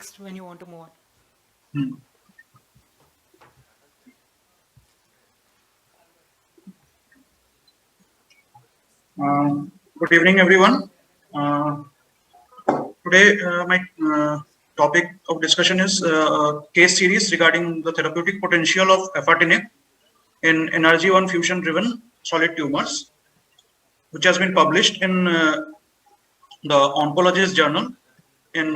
next when you want to move on. Good evening, everyone. Today, my topic of discussion is a case series regarding the therapeutic potential of Afatinib in inNRG1 fusion-driven solid tumors, which has been published in the Oncology Journal in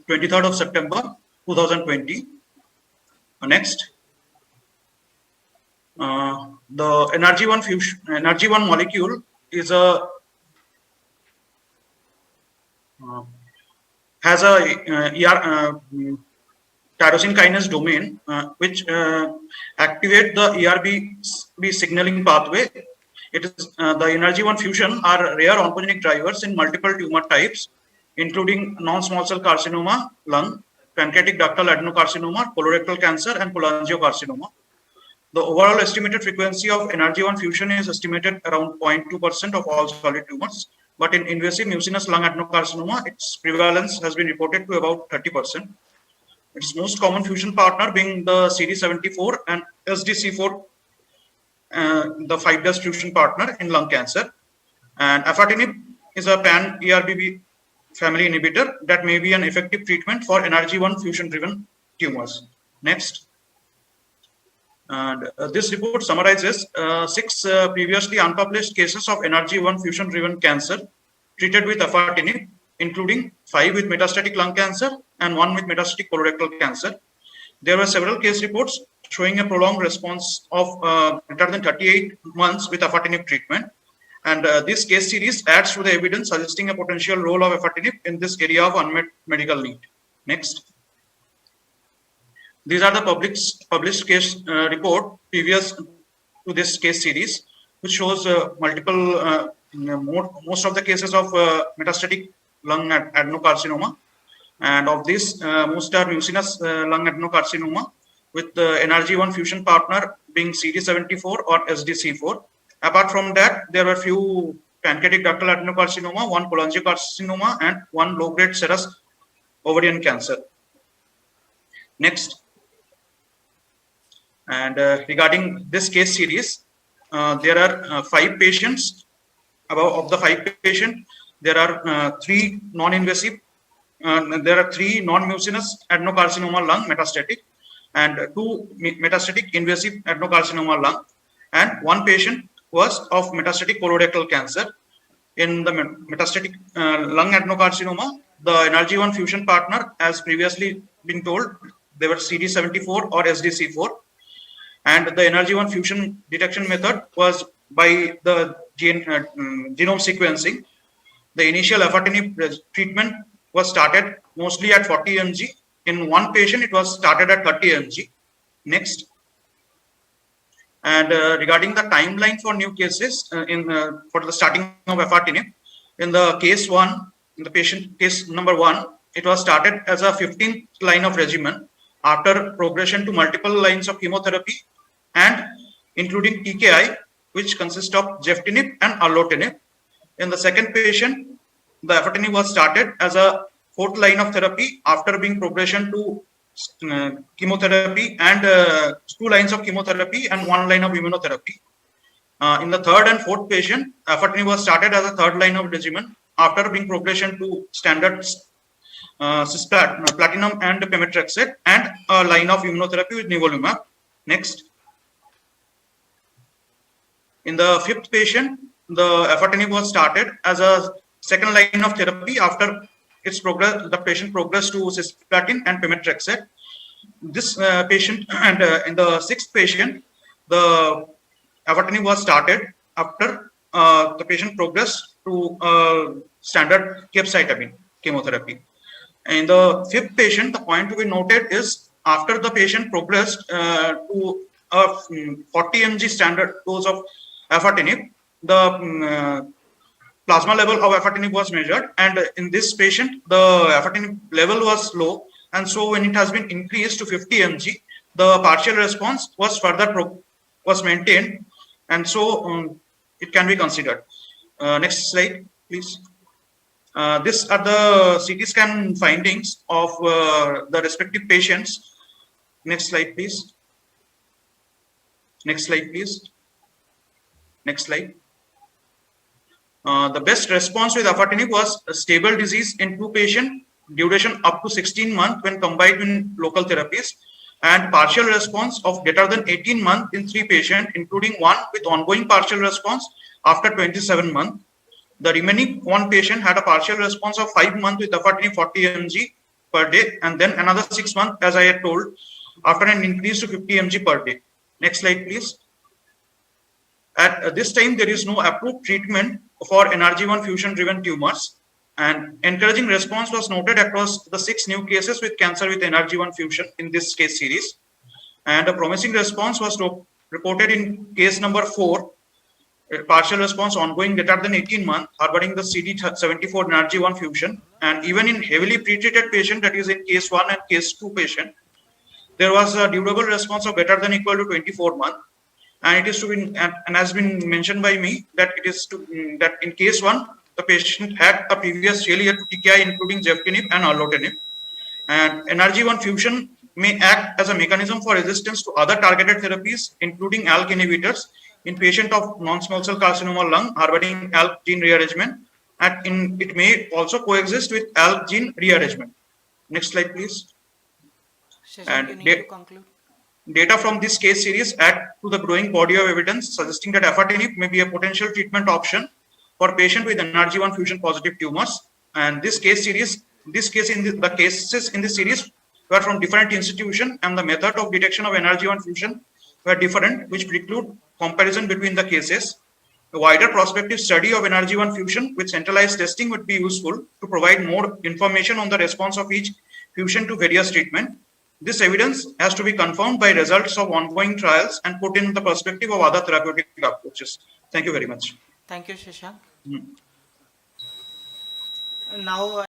23rd of September 2020. Next, the inNRG1 molecule is has a tyrosine kinase domain which activate the ERB signaling pathway. It is the inNRG1 fusion are rare oncogenic drivers in multiple tumor types, including non-small cell carcinoma, lung, pancreatic ductal adenocarcinoma, colorectal cancer, and cholangiocarcinoma. The overall estimated frequency of inNRG1 fusion is estimated around 0.2% of all solid tumors. But in invasive mucinous lung adenocarcinoma, its prevalence has been reported to about 30%. Its most common fusion partner being the CD74 and SDC4, the 5' fusion partner in lung cancer. And Afatinib is a pan-ERBB family inhibitor that may be an effective treatment for inNRG1 fusion-driven tumors. Next. And this report summarizes 6 previously unpublished cases of inNRG1 fusion-driven cancer treated with Afatinib, including 5 with metastatic lung cancer and 1 with metastatic colorectal cancer. There were several case reports showing a prolonged response of greater than 38 months with Afatinib treatment. And this case series adds to the evidence suggesting a potential role of Afatinib in this area of unmet medical need. Next. These are the published case report previous to this case series, which shows multiple, most of the cases of metastatic lung adenocarcinoma, and of this, most are mucinous lung adenocarcinoma with the inNRG1 fusion partner being CD74 or SDC4. Apart from that, there were few pancreatic ductal adenocarcinoma, 1 cholangiocarcinoma, and 1 low-grade serous ovarian cancer. Next. And regarding this case series, there are 5 patients. Of the 5 patients, there are 3 non-invasive, there are 3 non-mucinous adenocarcinoma lung metastatic, and 2 metastatic invasive adenocarcinoma lung, and 1 patient was of metastatic colorectal cancer. In the metastatic lung adenocarcinoma, the inNRG1 fusion partner, as previously been told, they were CD74 or SDC4. And the inNRG1 fusion detection method was by the genome sequencing. The initial Afatinib treatment was started mostly at 40 mg. In 1 patient, it was started at 30 mg. Next. And regarding the timeline for new cases for the starting of Afatinib, in the case 1, in the patient case number 1, it was started as a 15th line of regimen after progression to multiple lines of chemotherapy, and including TKI, which consists of Gefitinib and Erlotinib. In the second patient, the Afatinib was started as a 4th line of therapy after being progression to chemotherapy and 2 lines of chemotherapy and 1 line of immunotherapy. In the 3rd and 4th patient, Afatinib was started as a 3rd line of regimen after being progression to standard platinum and pemetrexed and a line of immunotherapy with nivolumab. Next. In the 5th patient, the Afatinib was started as a 2nd line of therapy after its progress. The patient progressed to cisplatin and pemetrexed. This patient, and in the 6th patient, the Afatinib was started after the patient progressed to standard capecitabine chemotherapy. In the 5th patient, the point to be noted is after the patient progressed to a 40 mg standard dose of Afatinib, the plasma level of Afatinib was measured, and in this patient, the Afatinib level was low, and so when it has been increased to 50 mg, the partial response was further maintained, and so it can be considered. Next slide, please. These are the CT scan findings of the respective patients. Next slide, please. Next slide, please. Next slide. The best response with Afatinib was a stable disease in 2 patients, duration up to 16 months when combined with local therapies, and partial response of greater than 18 months in 3 patients, including 1 with ongoing partial response after 27 months. The remaining 1 patient had a partial response of 5 months with Afatinib 40 mg per day, and then another 6 months, as I had told, after an increase to 50 mg per day. Next slide, please. At this time, there is no approved treatment for NRG1 fusion-driven tumors, and encouraging response was noted across the 6 new cases with cancer with NRG1 fusion in this case series. And a promising response was reported in case number 4, partial response ongoing greater than 18 months, harboring the CD74 NRG1 fusion. And even in heavily pretreated patient, that is in case 1 and case 2 patient, there was a durable response of greater than equal to 24 months. And it is to be, and has been mentioned by me that it is to that in case 1, the patient had a previous failure to TKI, including Afatinib and Erlotinib. And NRG1 fusion may act as a mechanism for resistance to other targeted therapies, including ALK inhibitors, in patient of non-small cell carcinoma lung harboring ALK gene rearrangement, and it may also coexist with ALK gene rearrangement. Next slide, please. Shashank, you need to conclude. Data from this case series add to the growing body of evidence suggesting that Afatinib may be a potential treatment option for patients with NRG1 fusion positive tumors. And the cases in this series were from different institutions, and the method of detection of NRG1 fusion were different, which preclude comparison between the cases. A wider prospective study of NRG1 fusion with centralized testing would be useful to provide more information on the response of each fusion to various treatment. This evidence has to be confirmed by results of ongoing trials and put in the perspective of other therapeutic approaches. Thank you very much. Thank you, Shashank. Now